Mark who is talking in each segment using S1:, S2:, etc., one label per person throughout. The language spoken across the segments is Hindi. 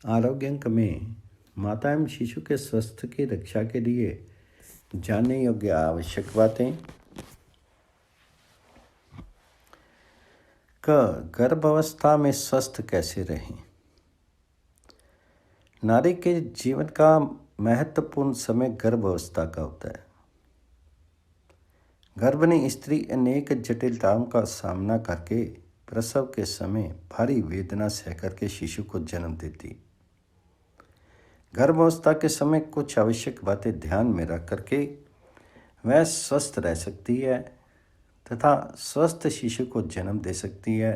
S1: आरोग्य अंक में माता एवं शिशु के स्वास्थ्य की रक्षा के लिए जानने योग्य आवश्यक बातें। गर्भावस्था में स्वस्थ कैसे रहें। नारी के जीवन का महत्वपूर्ण समय गर्भावस्था का होता है। गर्भिणी स्त्री अनेक जटिलताओं का सामना करके प्रसव के समय भारी वेदना सह करके शिशु को जन्म देती। गर्भावस्था के समय कुछ आवश्यक बातें ध्यान में रख करके वह स्वस्थ रह सकती है तथा स्वस्थ शिशु को जन्म दे सकती है।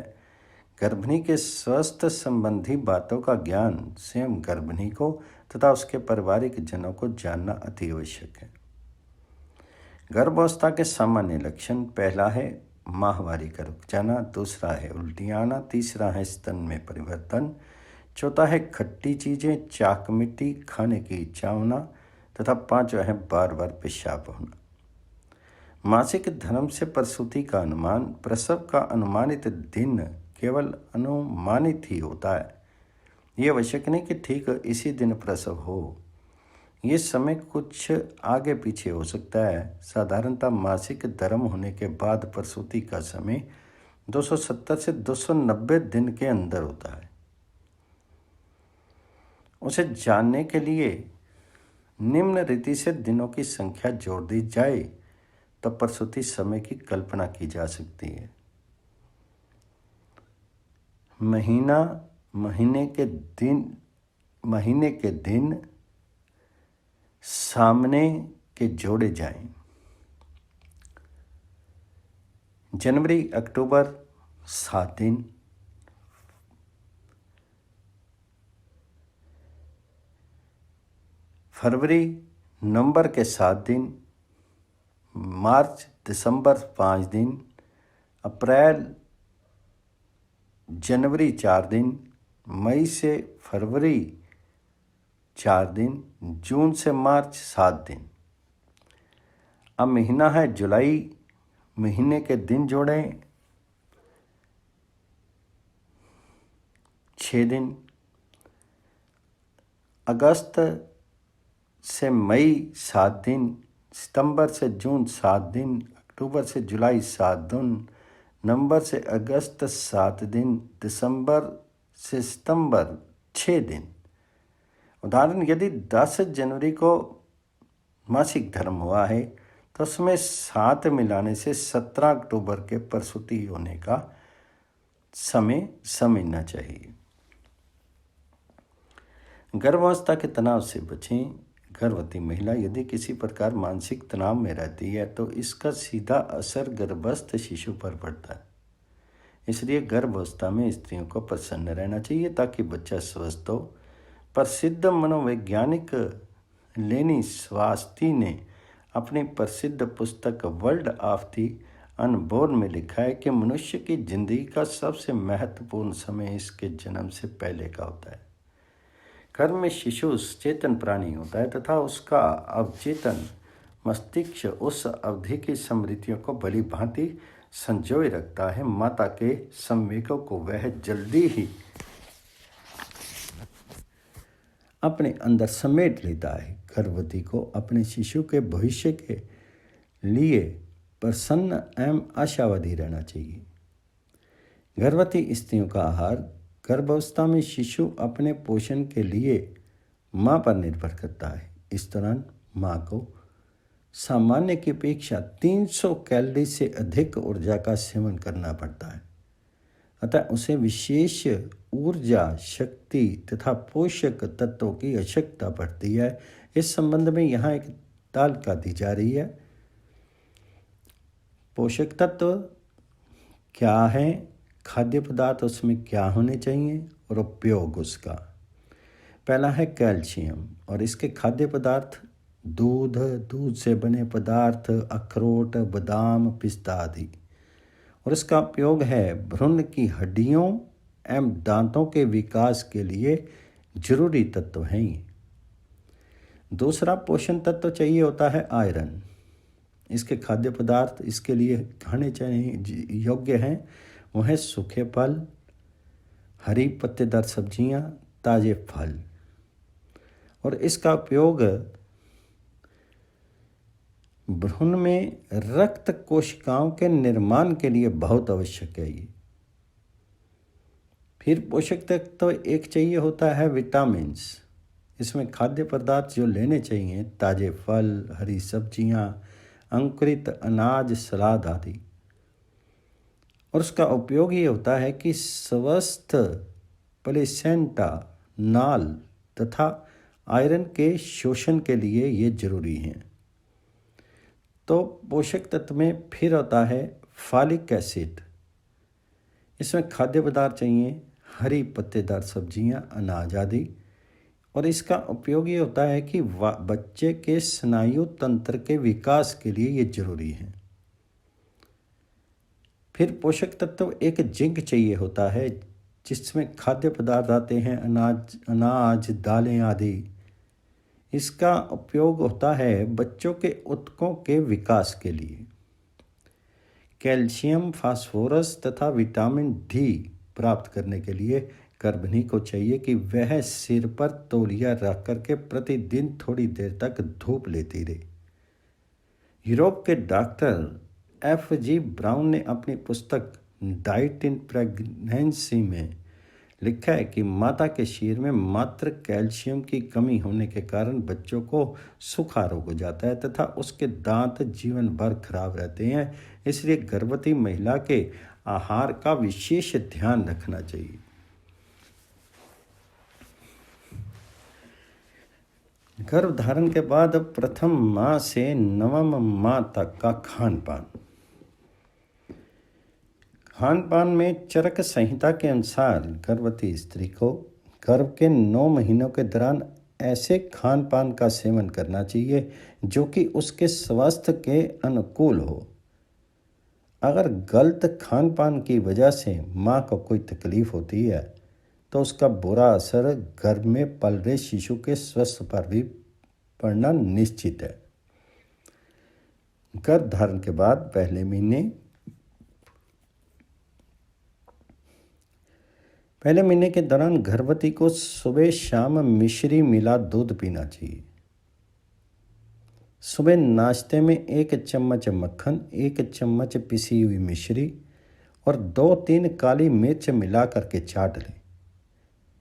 S1: गर्भिणी के स्वास्थ्य संबंधी बातों का ज्ञान स्वयं गर्भिणी को तथा उसके पारिवारिक जनों को जानना अति आवश्यक है। गर्भावस्था के सामान्य लक्षण, पहला है माहवारी का रुक जाना, दूसरा है उल्टी आना, तीसरा है स्तन में परिवर्तन, चौथा है खट्टी चीज़ें, चाक मिट्टी खाने की इच्छा होना तथा पांचवा है बार बार पेशाब होना। मासिक धर्म से प्रसूति का अनुमान, प्रसव का अनुमानित दिन केवल अनुमानित ही होता है। ये आवश्यक नहीं कि ठीक इसी दिन प्रसव हो। ये समय कुछ आगे पीछे हो सकता है। साधारणतः मासिक धर्म होने के बाद प्रसूति का समय 270 से 290 दिन के अंदर होता है। उसे जानने के लिए निम्न रीति से दिनों की संख्या जोड़ दी जाए तो प्रसूति समय की कल्पना की जा सकती है। महीने के दिन सामने के जोड़े जाएं। जनवरी अक्टूबर 7 दिन, फरवरी नवंबर के 7 दिन, मार्च दिसंबर 5 दिन, अप्रैल जनवरी 4 दिन, मई से फरवरी 4 दिन, जून से मार्च 7 दिन। अब महीना है जुलाई, महीने के दिन जोड़ें 6 दिन, अगस्त से मई 7 दिन, सितंबर से जून 7 दिन, अक्टूबर से जुलाई 7 दिन, नवंबर से अगस्त 7 दिन, दिसंबर से सितंबर 6 दिन। उदाहरण, यदि 10 जनवरी को मासिक धर्म हुआ है तो उसमें 7 मिलाने से 17 अक्टूबर के प्रसूति होने का समय समझना चाहिए। गर्भावस्था के तनाव से बचें। गर्भवती महिला यदि किसी प्रकार मानसिक तनाव में रहती है तो इसका सीधा असर गर्भस्थ शिशु पर पड़ता है। इसलिए गर्भावस्था में स्त्रियों को प्रसन्न रहना चाहिए ताकि बच्चा स्वस्थ हो। प्रसिद्ध मनोवैज्ञानिक लेनी स्वास्ती ने अपनी प्रसिद्ध पुस्तक वर्ल्ड ऑफ द अनबोर्न में लिखा है कि मनुष्य की जिंदगी का सबसे महत्वपूर्ण समय इसके जन्म से पहले का होता है। गर्भ में शिशु चेतन प्राणी होता है तथा उसका अवचेतन मस्तिष्क उस अवधि की स्मृतियों को भली भांति संजोए रखता है। माता के संवेगों को वह जल्दी ही अपने अंदर समेट लेता है। गर्भवती को अपने शिशु के भविष्य के लिए प्रसन्न एवं आशावादी रहना चाहिए। गर्भवती स्त्रियों का आहार, गर्भावस्था में शिशु अपने पोषण के लिए मां पर निर्भर करता है। इस दौरान मां को सामान्य की अपेक्षा 300 कैलोरी से अधिक ऊर्जा का सेवन करना पड़ता है। अतः उसे विशेष ऊर्जा, शक्ति तथा पोषक तत्वों की आवश्यकता पड़ती है। इस संबंध में यहाँ एक तालिका दी जा रही है। पोषक तत्व क्या है, खाद्य पदार्थ उसमें क्या होने चाहिए और उपयोग उसका। पहला है कैल्शियम और इसके खाद्य पदार्थ दूध से बने पदार्थ, अखरोट, बादाम, पिस्ता आदि। और इसका उपयोग है भ्रूण की हड्डियों एवं दांतों के विकास के लिए जरूरी तत्व हैं ये। दूसरा पोषण तत्व चाहिए होता है आयरन। इसके खाद्य पदार्थ इसके लिए खाने चाहिए योग्य हैं वो है सूखे फल, हरी पत्तेदार सब्जियां, ताजे फल, और इसका उपयोग भ्रूण में रक्त कोशिकाओं के निर्माण के लिए बहुत आवश्यक है। ये फिर पोषक तत्व एक चाहिए होता है विटामिन्स। इसमें खाद्य पदार्थ जो लेने चाहिए ताजे फल, हरी सब्जियां, अंकुरित अनाज, सलाद आदि। और उसका उपयोग ये होता है कि स्वस्थ प्लेसेंटा, नाल तथा आयरन के शोषण के लिए ये जरूरी हैं। तो पोषक तत्व में फिर होता है फॉलिक एसिड। इसमें खाद्य पदार्थ चाहिए हरी पत्तेदार सब्जियां, अनाज आदि। और इसका उपयोग ये होता है कि बच्चे के स्नायु तंत्र के विकास के लिए ये जरूरी है। फिर पोषक तत्व एक जिंक चाहिए होता है, जिसमें खाद्य पदार्थ आते हैं अनाज, दालें आदि। इसका उपयोग होता है बच्चों के ऊतकों के विकास के लिए। कैल्शियम, फास्फोरस तथा विटामिन डी प्राप्त करने के लिए गर्भिणी को चाहिए कि वह सिर पर तौलिया रख करके प्रतिदिन थोड़ी देर तक धूप लेती रहे। यूरोप के डॉक्टर F.G. ब्राउन ने अपनी पुस्तक डाइट इन प्रेगनेंसी में लिखा है कि माता के शरीर में मात्र कैल्शियम की कमी होने के कारण बच्चों को सूखा रोग हो जाता है तथा उसके दांत जीवन भर खराब रहते हैं। इसलिए गर्भवती महिला के आहार का विशेष ध्यान रखना चाहिए। गर्भधारण के बाद प्रथम माह से नवम माह तक का खान पान में चरक संहिता के अनुसार गर्भवती स्त्री को गर्भ के 9 महीनों के दौरान ऐसे खान पान का सेवन करना चाहिए जो कि उसके स्वास्थ्य के अनुकूल हो। अगर गलत खान पान की वजह से माँ को कोई तकलीफ होती है तो उसका बुरा असर गर्भ में पल रहे शिशु के स्वास्थ्य पर भी पड़ना निश्चित है। गर्भधारण के बाद पहले महीने के दौरान गर्भवती को सुबह शाम मिश्री मिला दूध पीना चाहिए। सुबह नाश्ते में 1 चम्मच मक्खन, 1 चम्मच पिसी हुई मिश्री और 2-3 काली मिर्च मिला करके चाट लें।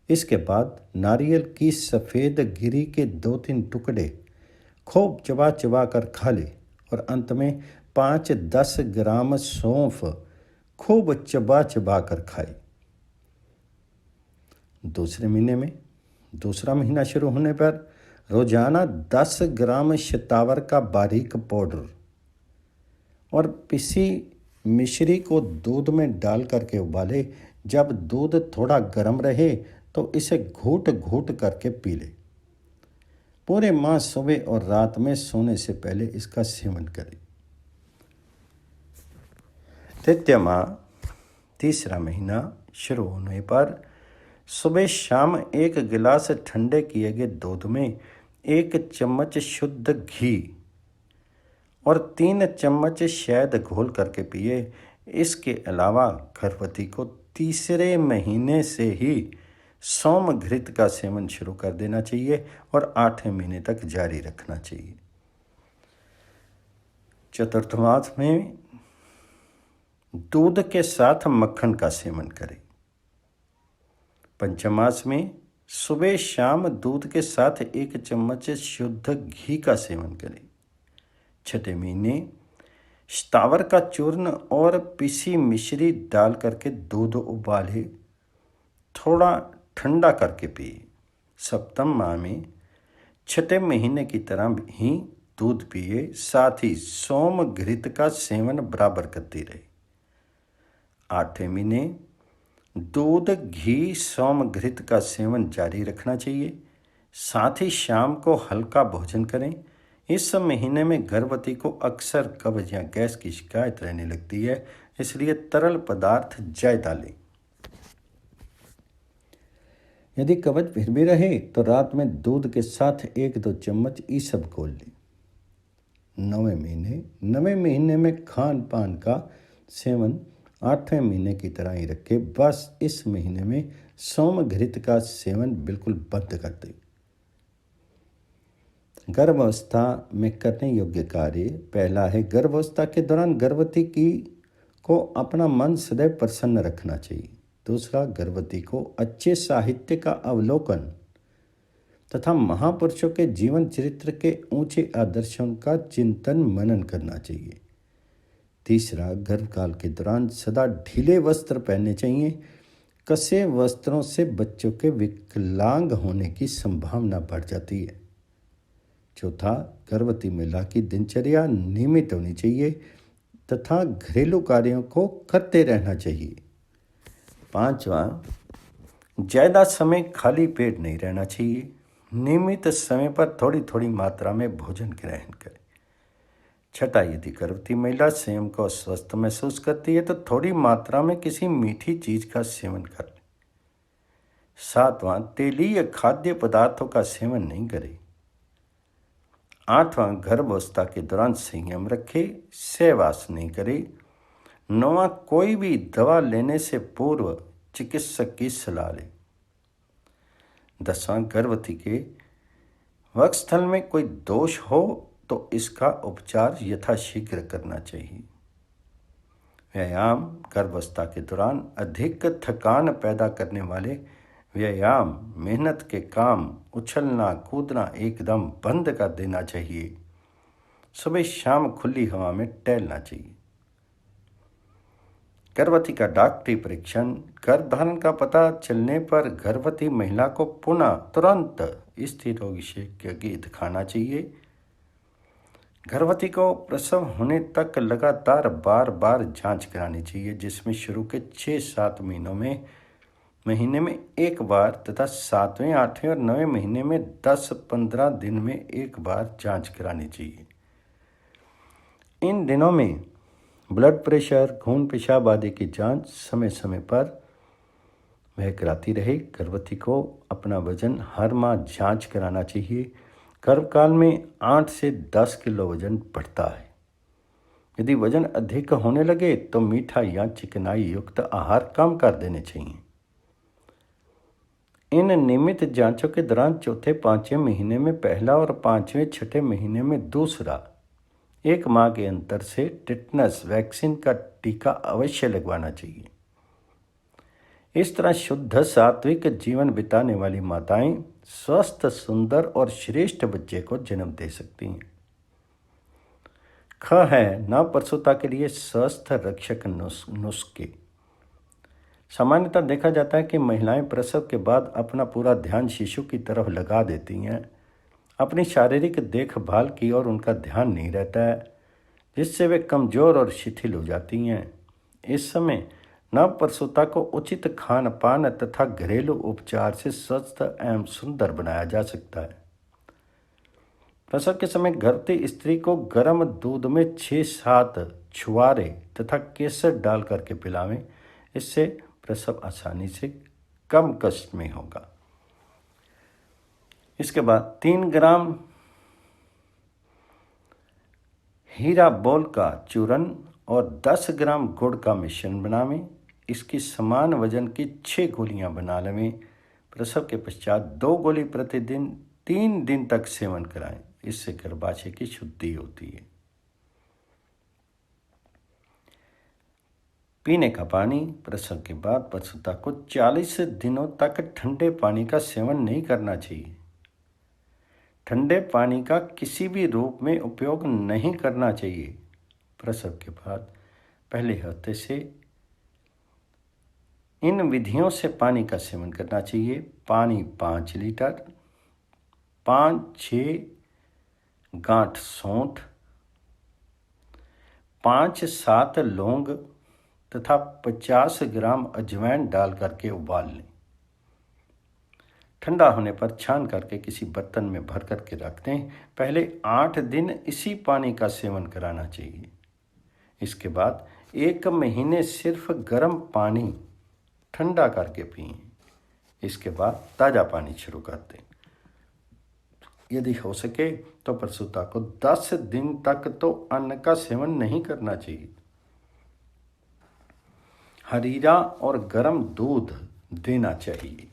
S1: इसके बाद नारियल की सफ़ेद गिरी के 2-3 टुकड़े खूब चबा चबा कर खा ले और अंत में 5-10 ग्राम सौंफ खूब चबा चबा कर खाए। दूसरा महीना शुरू होने पर रोजाना 10 ग्राम शतावर का बारीक पाउडर और पिसी मिश्री को दूध में डाल करके उबाले। जब दूध थोड़ा गर्म रहे तो इसे घूट घूट करके पी ले। पूरे माह सुबह और रात में सोने से पहले इसका सेवन करें। तृतीय माह, तीसरा महीना शुरू होने पर सुबह शाम 1 गिलास ठंडे किए गए दूध में 1 चम्मच शुद्ध घी और 3 चम्मच शहद घोल करके पिए। इसके अलावा गर्भवती को तीसरे महीने से ही सोम घृत का सेवन शुरू कर देना चाहिए और 8वें महीने तक जारी रखना चाहिए। चतुर्थ मास में दूध के साथ मक्खन का सेवन करें। पंचम मास में सुबह शाम दूध के साथ 1 चम्मच शुद्ध घी का सेवन करें। छठे महीने शतावर का चूर्ण और पिसी मिश्री डाल करके दूध उबाले थोड़ा ठंडा करके पिए। सप्तम माह में छठे महीने की तरह ही दूध पिए, साथ ही सोम घृत का सेवन बराबर करती रहे। 8वें महीने दूध, घी, सोम घृत का सेवन जारी रखना चाहिए। साथ ही शाम को हल्का भोजन करें। इस महीने में गर्भवती को अक्सर कब्ज या गैस की शिकायत रहने लगती है, इसलिए तरल पदार्थ ज्यादा लें। यदि कब्ज फिर भी रहे तो रात में दूध के साथ 1-2 चम्मच ईसब घोल लें। 9वें महीने में खान पान का सेवन 8वें महीने की तरह ही रखें। बस इस महीने में सोम घृत का सेवन बिल्कुल बंद कर दे। गर्भावस्था में करने योग्य कार्य। पहला है, गर्भावस्था के दौरान गर्भवती की को अपना मन सदैव प्रसन्न रखना चाहिए। दूसरा, गर्भवती को अच्छे साहित्य का अवलोकन तथा महापुरुषों के जीवन चरित्र के ऊंचे आदर्शों का चिंतन मनन करना चाहिए। तीसरा, गर्भकाल के दौरान सदा ढीले वस्त्र पहनने चाहिए। कसे वस्त्रों से बच्चों के विकलांग होने की संभावना बढ़ जाती है। चौथा, गर्भवती महिला की दिनचर्या नियमित होनी चाहिए तथा घरेलू कार्यों को करते रहना चाहिए। पांचवा, ज़्यादा समय खाली पेट नहीं रहना चाहिए। नियमित समय पर थोड़ी थोड़ी मात्रा में भोजन ग्रहण करें। छठा, यदि गर्भवती महिला स्वयं को अस्वस्थ महसूस करती है तो थोड़ी मात्रा में किसी मीठी चीज का सेवन कर ले। सातवां, तेलीय खाद्य पदार्थों का सेवन नहीं करे। आठवां, गर्भावस्था के दौरान संयम रखे, सहवास नहीं करे। नौवां, कोई भी दवा लेने से पूर्व चिकित्सक की सलाह ले। 10वां, गर्भवती के वक्षस्थल में कोई दोष हो तो इसका उपचार यथाशीघ्र करना चाहिए। व्यायाम। गर्भावस्था के दौरान अधिक थकान पैदा करने वाले व्यायाम, मेहनत के काम, उछलना कूदना एकदम बंद कर देना चाहिए। सुबह शाम खुली हवा में टहलना चाहिए। गर्भवती का डॉक्टरी परीक्षण। गर्भधारण का पता चलने पर गर्भवती महिला को पुनः तुरंत स्त्री रोग विशेषज्ञ दिखाना चाहिए। गर्भवती को प्रसव होने तक लगातार बार बार जांच करानी चाहिए, जिसमें शुरू के 6-7 महीने में एक बार तथा 7वें, 8वें और 9वें महीने में 10-15 दिन में एक बार जांच करानी चाहिए। इन दिनों में ब्लड प्रेशर, खून पेशाब आदि की जांच समय समय पर वह कराती रहे। गर्भवती को अपना वजन हर माह जांच कराना चाहिए। गर्भकाल में 8 से 10 किलो वजन बढ़ता है। यदि वजन अधिक होने लगे तो मीठा या चिकनाई युक्त आहार कम कर देने चाहिए। इन नियमित जांचों के दौरान चौथे 5वें महीने में पहला और 5वें 6ठे महीने में दूसरा 1 माह के अंतर से टिटनस वैक्सीन का टीका अवश्य लगवाना चाहिए। इस तरह शुद्ध सात्विक जीवन बिताने वाली माताएं स्वस्थ, सुंदर और श्रेष्ठ बच्चे को जन्म दे सकती हैं। ख है, नवप्रसूता के लिए स्वस्थ रक्षक नुस्खे। सामान्यतः देखा जाता है कि महिलाएं प्रसव के बाद अपना पूरा ध्यान शिशु की तरफ लगा देती हैं। अपनी शारीरिक देखभाल की ओर उनका ध्यान नहीं रहता है, जिससे वे कमज़ोर और शिथिल हो जाती हैं। इस समय नवप्रसूता को उचित खान पान तथा घरेलू उपचार से स्वस्थ एवं सुंदर बनाया जा सकता है। प्रसव के समय गर्भवती स्त्री को गर्म दूध में 6-7 छुआरे तथा केसर डाल करके पिलावें। इससे प्रसव आसानी से कम कष्ट में होगा। इसके बाद 3 ग्राम हीरा बोल का चूरन और 10 ग्राम गुड़ का मिश्रण बनावें। इसकी समान वजन की 6 गोलियां बना लें। प्रसव के पश्चात 2 गोली प्रतिदिन 3 दिन तक सेवन कराएं। इससे गर्भाशय की शुद्धि होती है। पीने का पानी। प्रसव के बाद प्रसूता को 40 दिनों तक ठंडे पानी का सेवन नहीं करना चाहिए। ठंडे पानी का किसी भी रूप में उपयोग नहीं करना चाहिए। प्रसव के बाद पहले हफ्ते से इन विधियों से पानी का सेवन करना चाहिए। पानी 5 लीटर, 5-6 गांठ सौंठ, 5-7 लौंग तथा 50 ग्राम अजवाइन डाल करके उबाल लें। ठंडा होने पर छान करके किसी बर्तन में भर करके रख दें। पहले 8 दिन इसी पानी का सेवन कराना चाहिए। इसके बाद 1 महीने सिर्फ गर्म पानी ठंडा करके पिएं। इसके बाद ताज़ा पानी शुरू कर दें। यदि हो सके तो प्रसूता को 10 दिन तक तो अन्न का सेवन नहीं करना चाहिए। हरीरा और गर्म दूध देना चाहिए।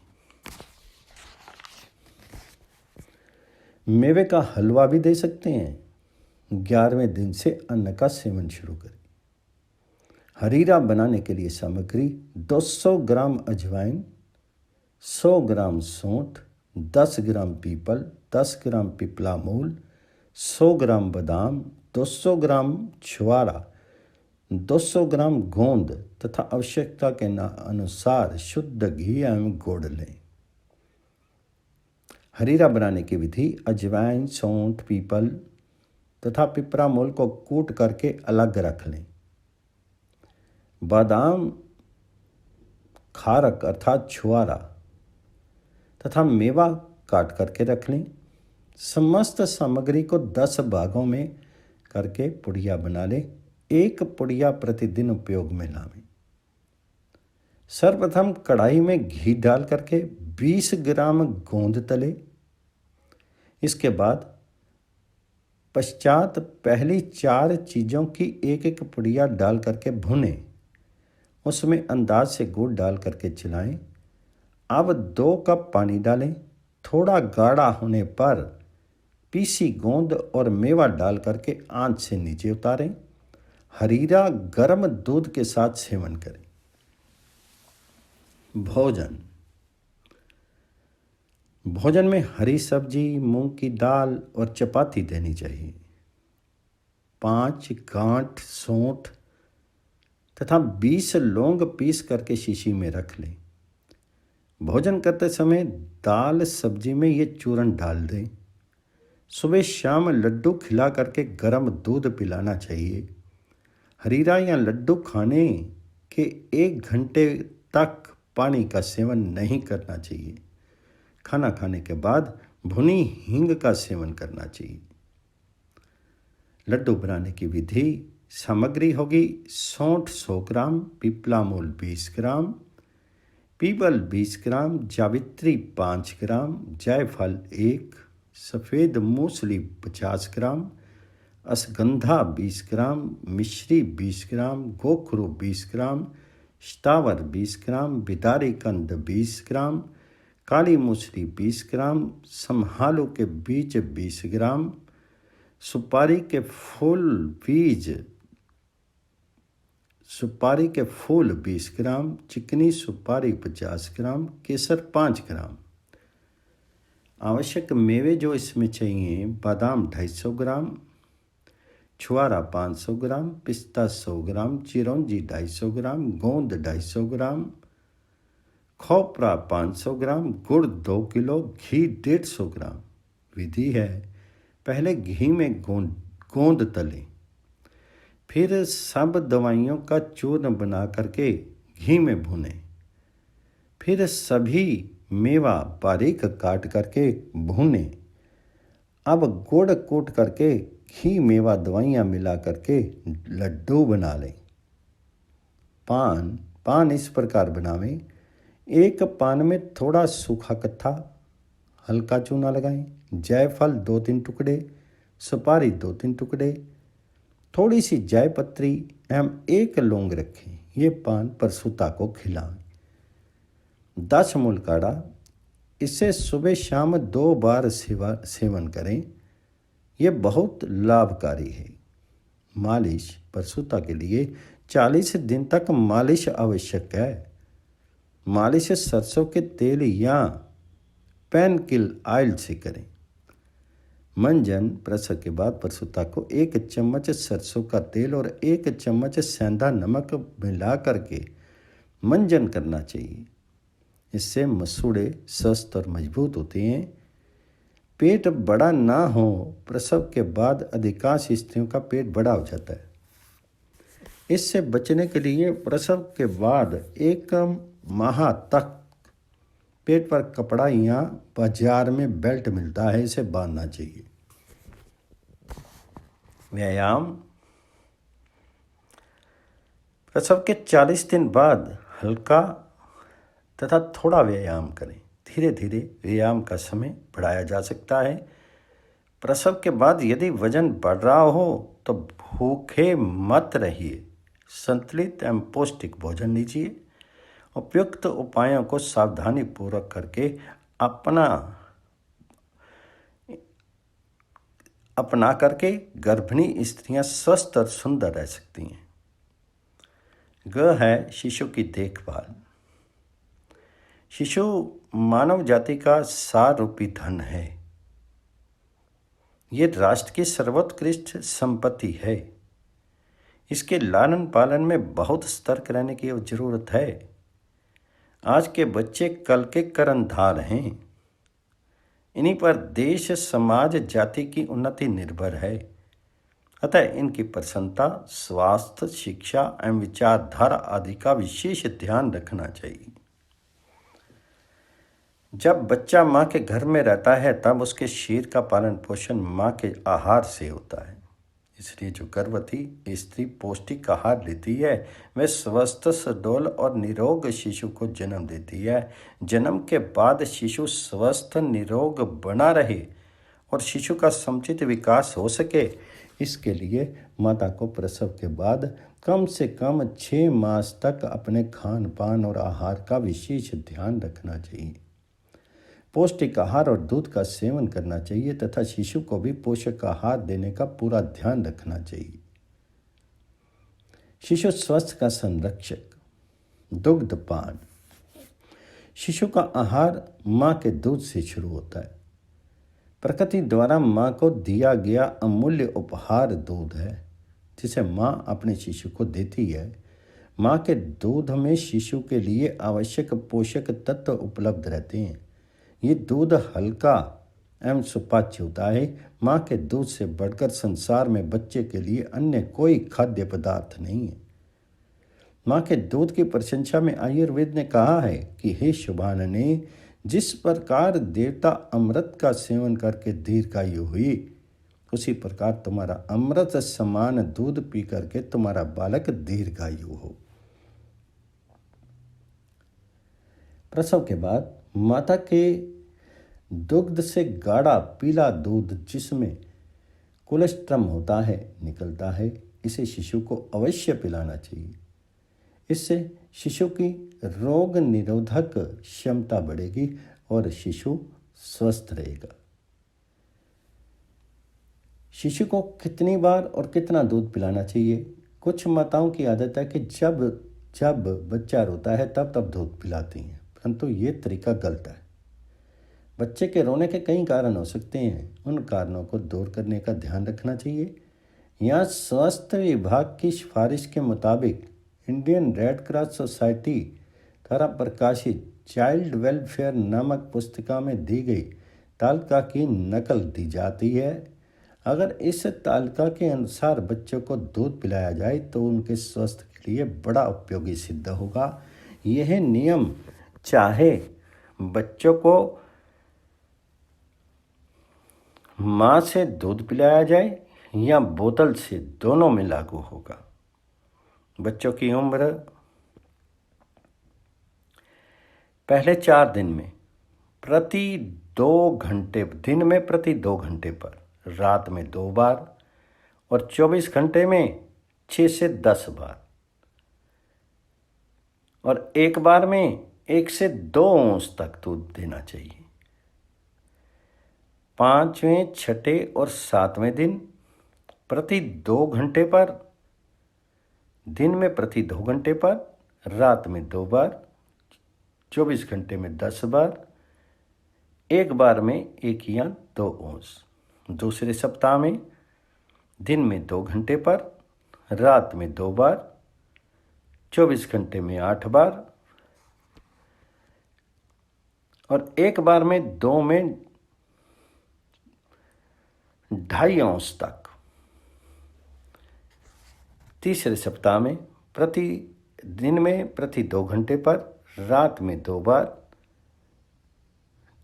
S1: मेवे का हलवा भी दे सकते हैं। 11वें दिन से अन्न का सेवन शुरू करें। हरीरा बनाने के लिए सामग्री: 200 ग्राम अजवाइन, 100 ग्राम सौंठ, 10 ग्राम पीपल, 10 ग्राम पिपला मूल, 100 ग्राम बादाम, 200 ग्राम छुआरा, 200 ग्राम गोंद तथा आवश्यकता के अनुसार शुद्ध घी एवं गुड़ लें। हरीरा बनाने की विधि: अजवाइन, सौंठ, पीपल तथा पिपरा मूल को कूट करके अलग रख लें। बादाम, खारक अर्थात छुआरा तथा मेवा काट करके रख लें। समस्त सामग्री को 10 भागों में करके पुड़िया बना लें। एक पुड़िया प्रतिदिन उपयोग में लाएं। सर्वप्रथम कढ़ाई में घी डाल करके 20 ग्राम गोंद तले। इसके बाद पश्चात पहली 4 चीज़ों की एक एक पुड़िया डाल करके भुने। उसमें अंदाज से गुड़ डाल करके चलाएं। अब 2 कप पानी डालें। थोड़ा गाढ़ा होने पर पीसी गोंद और मेवा डाल करके आंच से नीचे उतारें। हरीरा गर्म दूध के साथ सेवन करें। भोजन में हरी सब्जी, मूंग की दाल और चपाती देनी चाहिए। 5 गांठ सौंठ तथा 20 लौंग पीस करके शीशी में रख लें। भोजन करते समय दाल सब्जी में ये चूर्ण डाल दें। सुबह शाम लड्डू खिला करके गर्म दूध पिलाना चाहिए। हरीरा या लड्डू खाने के 1 घंटे तक पानी का सेवन नहीं करना चाहिए। खाना खाने के बाद भुनी हींग का सेवन करना चाहिए। लड्डू बनाने की विधि: सामग्री होगी: सौंठ 100 ग्राम, पिपला मूल 20 ग्राम, पीपल 20 ग्राम, जावित्री 5 ग्राम, जायफल 1, सफ़ेद मूसली 50 ग्राम, असगंधा 20 ग्राम, मिश्री 20 ग्राम, गोखरू 20 ग्राम, स्टावर 20 ग्राम, बिदारी कंद 20 ग्राम, काली मूसली 20 ग्राम, समहालू के बीज 20 ग्राम, सुपारी के फूल 20 ग्राम, चिकनी सुपारी 50 ग्राम, केसर 5 ग्राम। आवश्यक मेवे जो इसमें चाहिए: बादाम 250 ग्राम, छुआरा 500 ग्राम, पिस्ता 100 ग्राम, चिरौंजी 250 ग्राम, गोंद 250 ग्राम, खोपरा 500 ग्राम, गुड़ 2 किलो, घी 150 ग्राम। विधि है: पहले घी में गोंद तलें। फिर सब दवाइयों का चूर्ण बना करके घी में भुनें। फिर सभी मेवा बारीक काट करके भूनें। अब गुड़ कूट करके घी मेवा दवाइयाँ मिला करके लड्डू बना लें। पान इस प्रकार बनावें: 1 पान में थोड़ा सूखा कत्था हल्का चूना लगाएं। जायफल 2-3 टुकड़े, सुपारी 2-3 टुकड़े, थोड़ी सी जायपत्री एवं 1 लौंग रखें। ये पान प्रसूता को खिलाएं। 10 मूल काढ़ा, इसे सुबह शाम 2 बार सेवन करें। ये बहुत लाभकारी है। मालिश: प्रसूता के लिए 40 दिन तक मालिश आवश्यक है। मालिश सरसों के तेल या पेनकिल ऑयल से करें। मंजन: प्रसव के बाद प्रसूता को 1 चम्मच सरसों का तेल और 1 चम्मच सेंधा नमक मिला करके मंजन करना चाहिए। इससे मसूड़े स्वस्थ और मजबूत होते हैं। पेट बड़ा ना हो: प्रसव के बाद अधिकांश स्त्रियों का पेट बड़ा हो जाता है। इससे बचने के लिए प्रसव के बाद 1 माह तक पेट पर कपड़ा या बाजार में बेल्ट मिलता है, इसे बांधना चाहिए। व्यायाम: प्रसव के 40 दिन बाद हल्का तथा थोड़ा व्यायाम करें। धीरे धीरे व्यायाम का समय बढ़ाया जा सकता है। प्रसव के बाद यदि वजन बढ़ रहा हो तो भूखे मत रहिए। संतुलित एवं पौष्टिक भोजन लीजिए उपयुक्त उपायों को सावधानी पूर्वक करके अपना करके गर्भिणी स्त्रियां स्वस्थ और सुंदर रह सकती हैं। ग है शिशु की देखभाल। शिशु मानव जाति का सार रूपी धन है। ये राष्ट्र की सर्वोत्कृष्ट संपत्ति है। इसके लालन पालन में बहुत सतर्क रहने की जरूरत है। आज के बच्चे कल के कर्णधार हैं। इन्हीं पर देश, समाज, जाति की उन्नति निर्भर है। अतः इनकी प्रसन्नता, स्वास्थ्य, शिक्षा एवं विचारधारा आदि का विशेष ध्यान रखना चाहिए। जब बच्चा माँ के घर में रहता है तब उसके शरीर का पालन पोषण माँ के आहार से होता है। इसलिए जो गर्भवती स्त्री पौष्टिक आहार लेती है वह स्वस्थ, सुडौल और निरोग शिशु को जन्म देती है। जन्म के बाद शिशु स्वस्थ, निरोग बना रहे और शिशु का समुचित विकास हो सके, इसके लिए माता को प्रसव के बाद कम से कम 6 मास तक अपने खान पान और आहार का विशेष ध्यान रखना चाहिए। पौष्टिक आहार और दूध का सेवन करना चाहिए तथा शिशु को भी पोषक आहार देने का पूरा ध्यान रखना चाहिए। शिशु स्वास्थ्य का संरक्षक। दुग्धपान। शिशु का आहार माँ के दूध से शुरू होता है। प्रकृति द्वारा माँ को दिया गया अमूल्य उपहार दूध है, जिसे माँ अपने शिशु को देती है। माँ के दूध में शिशु के लिए आवश्यक पोषक तत्व उपलब्ध रहते हैं। ये दूध हल्का एवं सुपाच्य होता है। माँ के दूध से बढ़कर संसार में बच्चे के लिए अन्य कोई खाद्य पदार्थ नहीं है। माँ के दूध की प्रशंसा में आयुर्वेद ने कहा है कि हे शुभानने, जिस प्रकार देवता अमृत का सेवन करके दीर्घायु हुई, उसी प्रकार तुम्हारा अमृत समान दूध पी करके तुम्हारा बालक दीर्घायु हो। प्रसव के बाद माता के दुग्ध से गाढ़ा पीला दूध, जिसमें कोलेस्ट्रम होता है, निकलता है। इसे शिशु को अवश्य पिलाना चाहिए। इससे शिशु की रोग निरोधक क्षमता बढ़ेगी और शिशु स्वस्थ रहेगा। शिशु को कितनी बार और कितना दूध पिलाना चाहिए? कुछ माताओं की आदत है कि जब बच्चा रोता है तब दूध पिलाती हैं, परंतु ये तरीका गलत है। बच्चे के रोने के कई कारण हो सकते हैं, उन कारणों को दूर करने का ध्यान रखना चाहिए। यहाँ स्वास्थ्य विभाग की सिफारिश के मुताबिक इंडियन रेड क्रॉस सोसाइटी द्वारा प्रकाशित चाइल्ड वेलफेयर नामक पुस्तिका में दी गई तालिका की नकल दी जाती है। अगर इस तालिका के अनुसार बच्चों को दूध पिलाया जाए तो उनके स्वास्थ्य के लिए बड़ा उपयोगी सिद्ध होगा। यह नियम चाहे बच्चों को माँ से दूध पिलाया जाए या बोतल से, दोनों में लागू होगा। बच्चों की उम्र पहले 4 दिन में प्रति 2 घंटे, दिन में प्रति 2 घंटे पर, रात में 2 बार और 24 घंटे में 6 से 10 बार, और एक बार में 1 से 2 औंस तक दूध देना चाहिए। 5वें, 6ठे और 7वें दिन प्रति 2 घंटे पर, दिन में प्रति 2 घंटे पर, रात में 2 बार, 24 घंटे में 10 बार, एक बार में 1 या 2 औंस। दूसरे सप्ताह में दिन में 2 घंटे पर, रात में 2 बार, 24 घंटे में 8 बार और एक बार में 2 में 2.5 औंस तक। तीसरे सप्ताह में प्रति दिन में प्रति 2 घंटे पर, रात में 2 बार,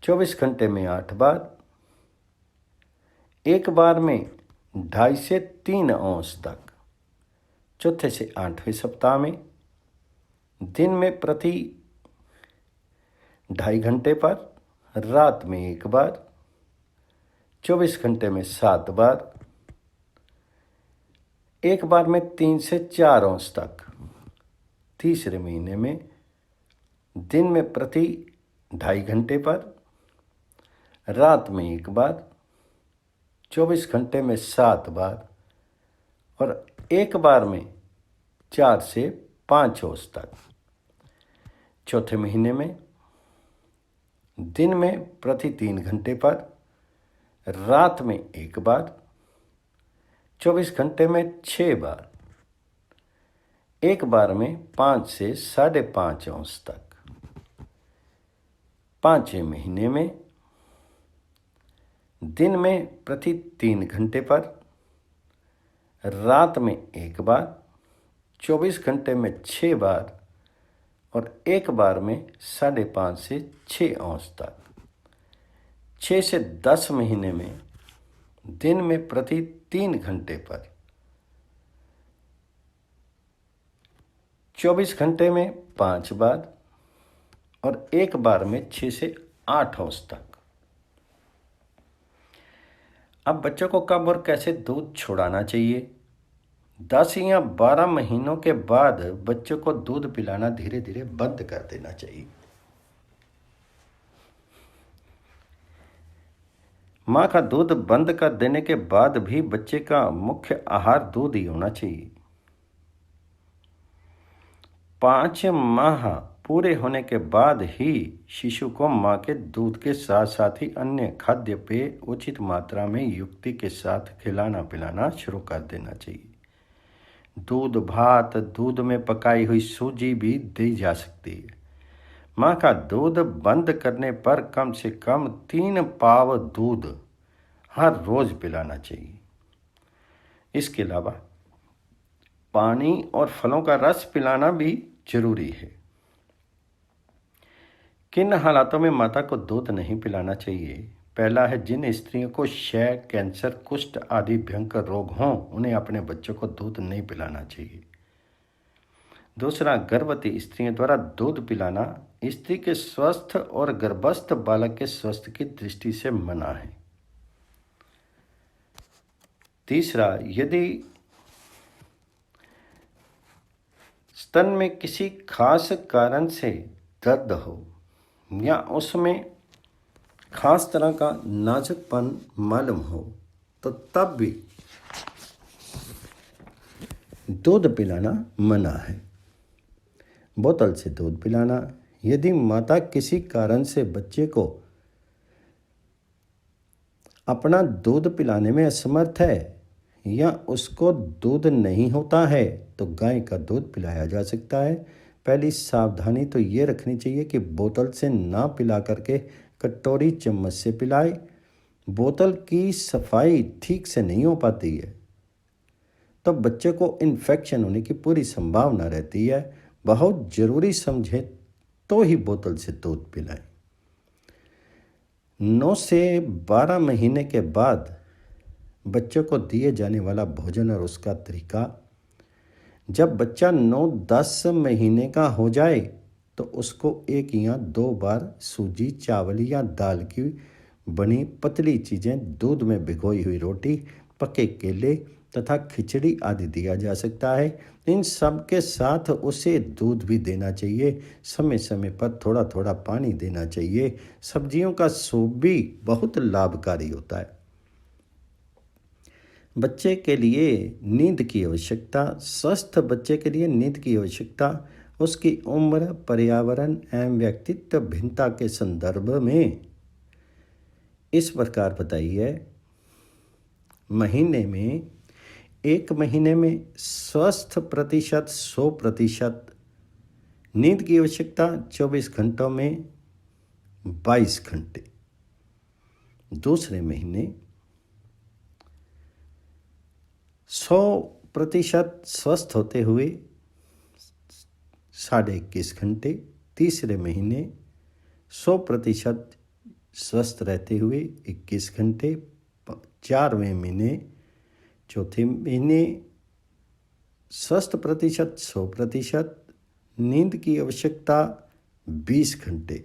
S1: 24 घंटे में 8 बार, एक बार में 2.5 से 3 औंस तक। चौथे से 8वें सप्ताह में दिन में प्रति 2.5 घंटे पर, रात में 1 बार, 24 घंटे में 7 बार, एक बार में 3 से 4 औंस तक। तीसरे महीने में दिन में प्रति 2.5 घंटे पर, रात में 1 बार, 24 घंटे में 7 बार और एक बार में 4 से 5 औंस तक। चौथे महीने में दिन में प्रति 3 घंटे पर, रात में 1 बार, 24 घंटे में 6 बार, एक बार में 5 से 5.5 औंस तक। पांचवें महीने में दिन में प्रति 3 घंटे पर, रात में 1 बार, 24 घंटे में 6 बार और एक बार में 5.5 से 6 औंस तक। 6 से 10 महीने में दिन में प्रति 3 घंटे पर, 24 घंटे में 5 बार और एक बार में 6 से 8 औंस तक। अब बच्चों को कब और कैसे दूध छुड़ाना चाहिए? 10 या 12 महीनों के बाद बच्चों को दूध पिलाना धीरे धीरे बंद कर देना चाहिए। माँ का दूध बंद कर देने के बाद भी बच्चे का मुख्य आहार दूध ही होना चाहिए। 5 माह पूरे होने के बाद ही शिशु को माँ के दूध के साथ साथ ही अन्य खाद्य पेय उचित मात्रा में युक्ति के साथ खिलाना पिलाना शुरू कर देना चाहिए। दूध भात, दूध में पकाई हुई सूजी भी दी जा सकती है। माँ का दूध बंद करने पर कम से कम 3 पाव दूध हर रोज पिलाना चाहिए। इसके अलावा पानी और फलों का रस पिलाना भी जरूरी है। किन हालातों में माता को दूध नहीं पिलाना चाहिए? पहला है, जिन स्त्रियों को क्षय, कैंसर, कुष्ठ आदि भयंकर रोग हों उन्हें अपने बच्चों को दूध नहीं पिलाना चाहिए। दूसरा, गर्भवती स्त्रियों द्वारा दूध पिलाना स्त्री के स्वस्थ और गर्भस्थ बालक के स्वास्थ्य की दृष्टि से मना है। तीसरा, यदि स्तन में किसी खास कारण से दर्द हो या उसमें खास तरह का नाजुकपन मालूम हो तो तब भी दूध पिलाना मना है। बोतल से दूध पिलाना, यदि माता किसी कारण से बच्चे को अपना दूध पिलाने में असमर्थ है या उसको दूध नहीं होता है तो गाय का दूध पिलाया जा सकता है। पहली सावधानी तो ये रखनी चाहिए कि बोतल से ना पिला करके कटोरी चम्मच से पिलाए। बोतल की सफाई ठीक से नहीं हो पाती है तो बच्चे को इन्फेक्शन होने की पूरी संभावना रहती है। बहुत ज़रूरी समझे तो ही बोतल से दूध पिलाएं। 9 से 12 महीने के बाद बच्चों को दिए जाने वाला भोजन और उसका तरीका। जब बच्चा 9-10 महीने का हो जाए तो उसको 1 या 2 बार सूजी, चावल या दाल की बनी पतली चीज़ें, दूध में भिगोई हुई रोटी, पके केले तथा खिचड़ी आदि दिया जा सकता है। इन सब के साथ उसे दूध भी देना चाहिए। समय समय पर थोड़ा थोड़ा पानी देना चाहिए। सब्जियों का सूप भी बहुत लाभकारी होता है। बच्चे के लिए नींद की आवश्यकता। स्वस्थ बच्चे के लिए नींद की आवश्यकता उसकी उम्र, पर्यावरण एवं व्यक्तित्व भिन्नता के संदर्भ में इस प्रकार बताई है। एक महीने में स्वस्थ प्रतिशत 100%, नींद की आवश्यकता 24 घंटों में 22 घंटे। दूसरे महीने 100% स्वस्थ होते हुए 21.5 घंटे। तीसरे महीने 100% स्वस्थ रहते हुए 21 घंटे। 4वें महीने, चौथे महीने स्वस्थ प्रतिशत 100%, नींद की आवश्यकता 20 घंटे।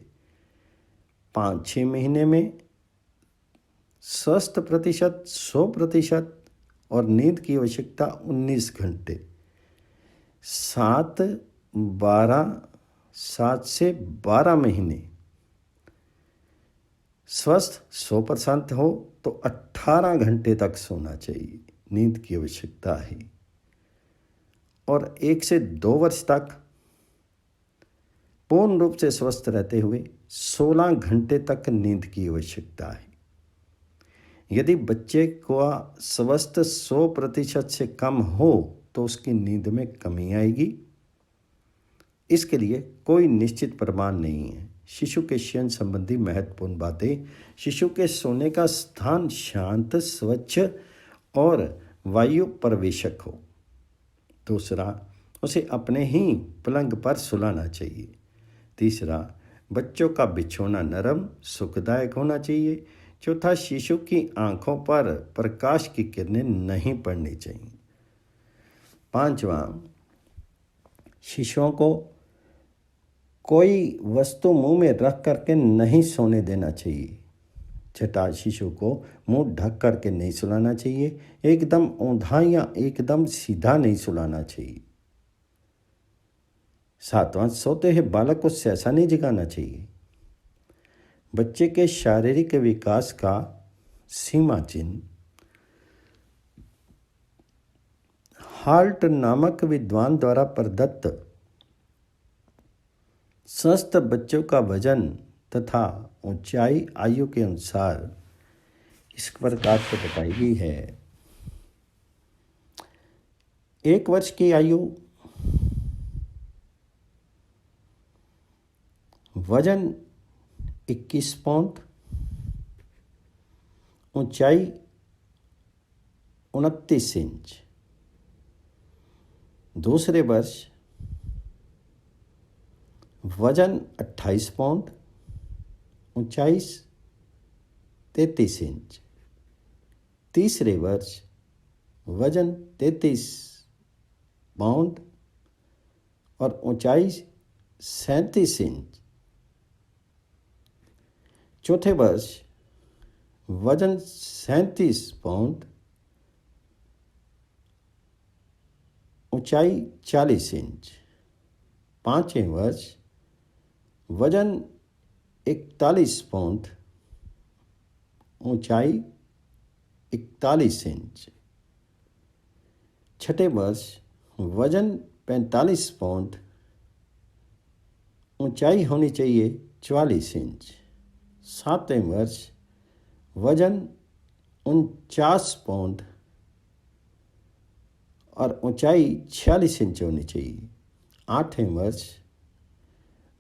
S1: 5-6 महीने में स्वस्थ प्रतिशत 100% और नींद की आवश्यकता 19 घंटे। 7, 12, 7 से 12 महीने स्वस्थ 100% हो तो 18 घंटे तक सोना चाहिए, नींद की आवश्यकता है। और 1 से 2 वर्ष तक पूर्ण रूप से स्वस्थ रहते हुए 16 घंटे तक नींद की आवश्यकता है। यदि बच्चे का स्वस्थ 100% से कम हो तो उसकी नींद में कमी आएगी। इसके लिए कोई निश्चित प्रमाण नहीं है। शिशु के शयन संबंधी महत्वपूर्ण बातें: शिशु के सोने का स्थान शांत, स्वच्छ और वायु प्रवेशक हो। दूसरा, उसे अपने ही पलंग पर सुलाना चाहिए। तीसरा, बच्चों का बिछौना नरम, सुखदायक होना चाहिए। चौथा, शिशु की आंखों पर प्रकाश की किरणें नहीं पड़नी चाहिए। पांचवा, शिशुओं को कोई वस्तु मुंह में रख करके नहीं सोने देना चाहिए। छठा, शिशु को मुंह ढक करके नहीं सुलाना चाहिए। एकदम औंधा या एकदम सीधा नहीं सुलाना चाहिए। सातवां, सोते हुए बालक को सहसा नहीं जगाना चाहिए। बच्चे के शारीरिक विकास का सीमा चिन्ह: हाल्ट नामक विद्वान द्वारा प्रदत्त स्वस्थ बच्चों का वजन तथा ऊंचाई आयु के अनुसार इस प्रकार से बताई गई है। 1 वर्ष की आयु वजन 21 पाउंड, ऊंचाई 29 इंच। दूसरे वर्ष वजन 28 पाउंड, ऊंचाई 33 इंच। तीसरे वर्ष वजन 33 पाउंड और ऊंचाई 37 इंच। चौथे वर्ष वजन 37 पाउंड, ऊंचाई 40 इंच। पांचवें वर्ष वजन 41 पाउंड, ऊंचाई 41 इंच। छठे वर्ष वजन 45 पाउंड, ऊंचाई होनी चाहिए 44 इंच। सातवें वर्ष वजन 49 पाउंड और ऊंचाई 46 इंच होनी चाहिए। आठवें वर्ष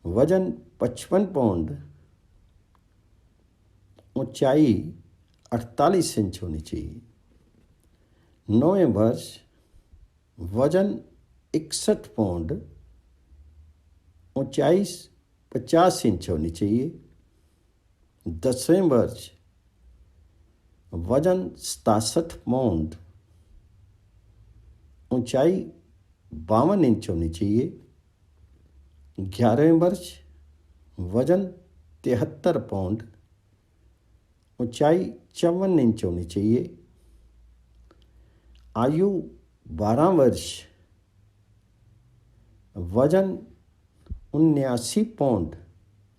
S1: वजन 55 पाउंड, ऊंचाई 48 इंच होनी चाहिए। नौवें वर्ष वजन 61 पाउंड, ऊंचाई 50 इंच होनी चाहिए। 10वें वर्ष वजन 67 पाउंड, ऊंचाई 52 इंच होनी चाहिए। 11वें वर्ष वजन 73 पाउंड, ऊंचाई 54 इंच होनी चाहिए। आयु 12 वर्ष वजन 79 पाउंड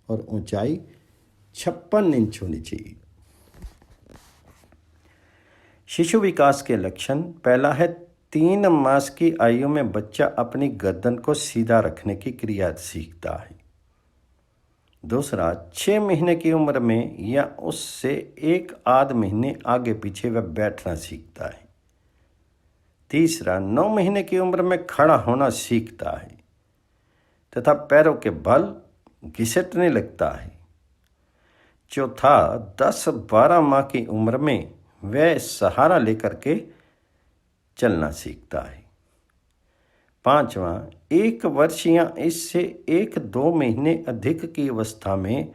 S1: और ऊंचाई 56 इंच होनी चाहिए। शिशु विकास के लक्षण: पहला है 3 मास की आयु में बच्चा अपनी गर्दन को सीधा रखने की क्रिया सीखता है। दूसरा, 6 महीने की उम्र में या उससे 1 आध महीने आगे पीछे वह बैठना सीखता है। तीसरा, 9 महीने की उम्र में खड़ा होना सीखता है तथा पैरों के बल घिसटने लगता है। चौथा, 10-12 माह की उम्र में वह सहारा लेकर के चलना सीखता है। पांचवा, 1 वर्ष या इससे 1-2 महीने अधिक की अवस्था में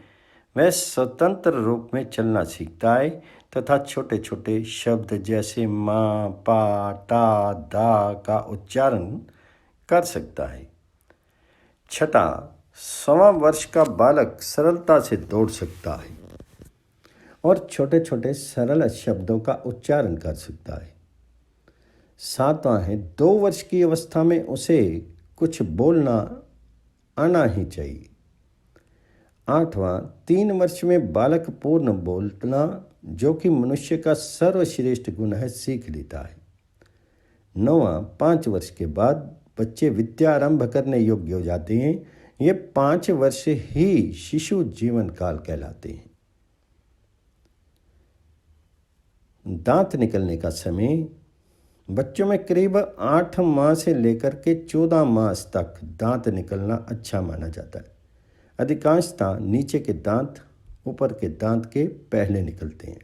S1: वह स्वतंत्र रूप में चलना सीखता है तथा छोटे छोटे शब्द जैसे माँ, पा, टा, दा का उच्चारण कर सकता है। छठा, 1.25 वर्ष का बालक सरलता से दौड़ सकता है और छोटे छोटे सरल शब्दों का उच्चारण कर सकता है। सातवां है, 2 वर्ष की अवस्था में उसे कुछ बोलना आना ही चाहिए। 8वां, 3 वर्ष में बालक पूर्ण बोलना, जो कि मनुष्य का सर्वश्रेष्ठ गुण है, सीख लेता है। 9वां, 5 वर्ष के बाद बच्चे विद्या आरंभ करने योग्य हो जाते हैं। ये 5 वर्ष ही शिशु जीवन काल कहलाते हैं। दांत निकलने का समय, बच्चों में करीब 8 माह से लेकर के 14 मास तक दांत निकलना अच्छा माना जाता है। अधिकांशतः नीचे के दांत ऊपर के दांत के पहले निकलते हैं।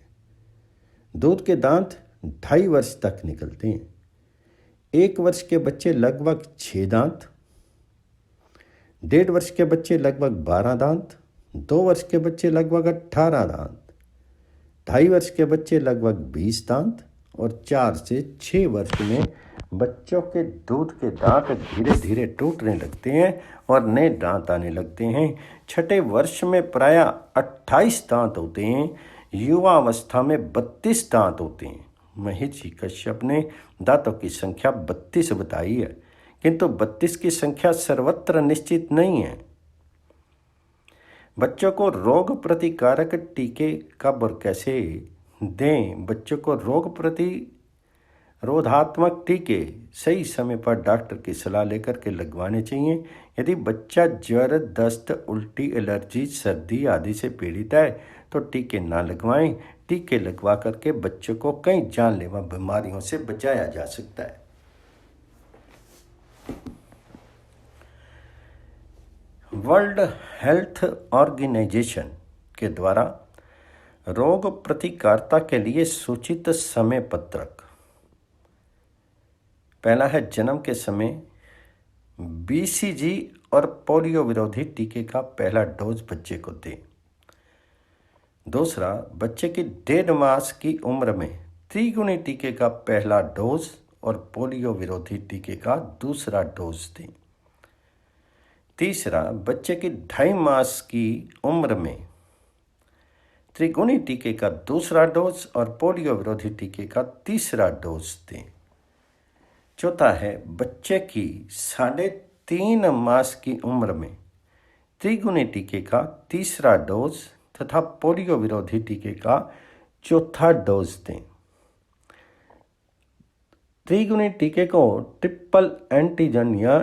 S1: दूध के दांत 2.5 वर्ष तक निकलते हैं। 1 वर्ष के बच्चे लगभग 6 दांत, 1.5 वर्ष के बच्चे लगभग 12 दांत, 2 वर्ष के बच्चे लगभग 18 दांत, 2.5 वर्ष के बच्चे लगभग 20 दांत और 4 से 6 वर्ष में बच्चों के दूध के दांत धीरे धीरे टूटने लगते हैं और नए दांत आने लगते हैं। 6ठे वर्ष में प्रायः 28 दांत होते हैं। युवा अवस्था में 32 दांत होते हैं। महर्षि कश्यप ने दांतों की संख्या 32 बताई है, किंतु 32 की संख्या सर्वत्र निश्चित नहीं है। बच्चों को रोग प्रतिकारक टीके कब और कैसे दें? बच्चों को रोग प्रतिरोधात्मक टीके सही समय पर डॉक्टर की सलाह लेकर के लगवाने चाहिए। यदि बच्चा ज्वर, दस्त, उल्टी, एलर्जी, सर्दी आदि से पीड़ित है तो टीके ना लगवाएं। टीके लगवा करके बच्चों को कई जानलेवा बीमारियों से बचाया जा सकता है। वर्ल्ड हेल्थ ऑर्गेनाइजेशन के द्वारा रोग प्रतिकारता के लिए सूचित समय पत्रक। पहला है जन्म के समय BCG और पोलियो विरोधी टीके का पहला डोज बच्चे को दें। दूसरा, बच्चे की 1.5 मास की उम्र में त्रिगुणी टीके का पहला डोज और पोलियो विरोधी टीके का दूसरा डोज दें। तीसरा, बच्चे की 2.5 मास की उम्र में त्रिगुणी टीके का दूसरा डोज और पोलियो विरोधी टीके का तीसरा डोज दें। चौथा है, बच्चे की 3.5 मास की उम्र में त्रिगुणी टीके का तीसरा डोज तथा पोलियो विरोधी टीके का चौथा डोज दें। त्रिगुणी टीके को ट्रिपल एंटीजन या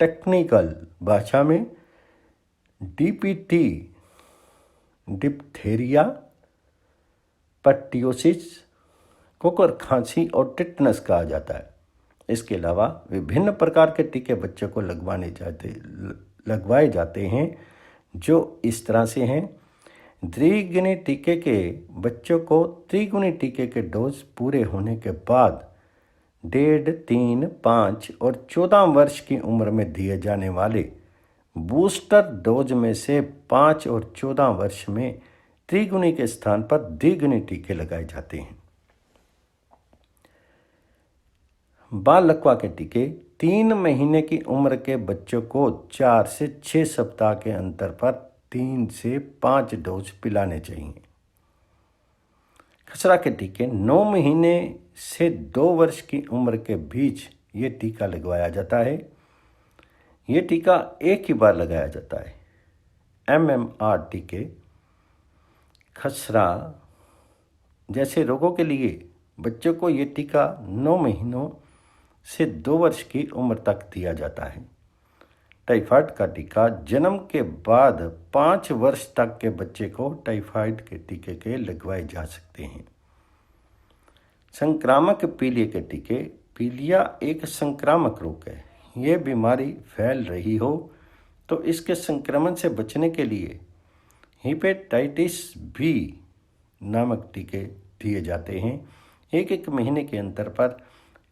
S1: टेक्निकल भाषा में DPT, डिप्थेरिया, पर्ट्यूसिस, कुकुर खांसी और टिटनस कहा जाता है। इसके अलावा विभिन्न प्रकार के टीके बच्चों को लगवाए जाते हैं, जो इस तरह से हैं। द्विगुणी टीके के बच्चों को त्रिगुणी टीके के डोज पूरे होने के बाद 1.5, 3, 5 और 14 वर्ष की उम्र में दिए जाने वाले बूस्टर डोज में से 5 और 14 वर्ष में त्रिगुणी के स्थान पर द्विगुणी टीके लगाए जाते हैं। बाल लकवा के टीके 3 महीने की उम्र के बच्चों को 4 से 6 सप्ताह के अंतर पर 3 से 5 डोज पिलाने चाहिए। खसरा के टीके 9 महीने से 2 वर्ष की उम्र के बीच ये टीका लगवाया जाता है। ये टीका एक ही बार लगाया जाता है। MMR टीके खसरा जैसे रोगों के लिए बच्चों को ये टीका 9 महीनों से 2 वर्ष की उम्र तक दिया जाता है। टाइफाइड का टीका जन्म के बाद 5 वर्ष तक के बच्चे को टाइफाइड के टीके के लगवाए जा सकते हैं। संक्रामक पीलिया के टीके। पीलिया एक संक्रामक रोग है। ये बीमारी फैल रही हो तो इसके संक्रमण से बचने के लिए हेपेटाइटिस B नामक टीके दिए जाते हैं। 1 महीने के अंतर पर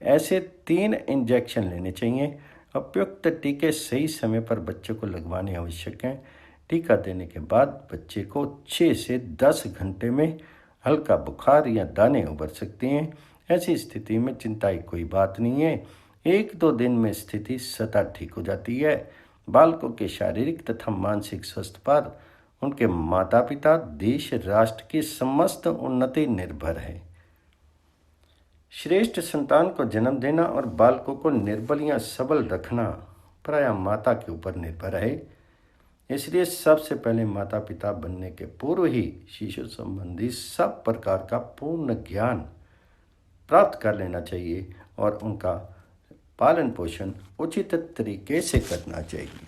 S1: ऐसे 3 इंजेक्शन लेने चाहिए। उपयुक्त टीके सही समय पर बच्चे को लगवाने आवश्यक हैं। टीका देने के बाद बच्चे को 6 से 10 घंटे में हल्का बुखार या दाने उभर सकते हैं। ऐसी स्थिति में चिंता की कोई बात नहीं है। 1-2 दिन में स्थिति स्वतः ठीक हो जाती है। बालकों के शारीरिक तथा मानसिक स्वास्थ्य पर उनके माता पिता, देश, राष्ट्र की समस्त उन्नति निर्भर है। श्रेष्ठ संतान को जन्म देना और बालकों को निर्बल या सबल रखना प्रायः माता के ऊपर निर्भर है। इसलिए सबसे पहले माता पिता बनने के पूर्व ही शिशु संबंधी सब प्रकार का पूर्ण ज्ञान प्राप्त कर लेना चाहिए और उनका पालन पोषण उचित तरीके से करना चाहिए।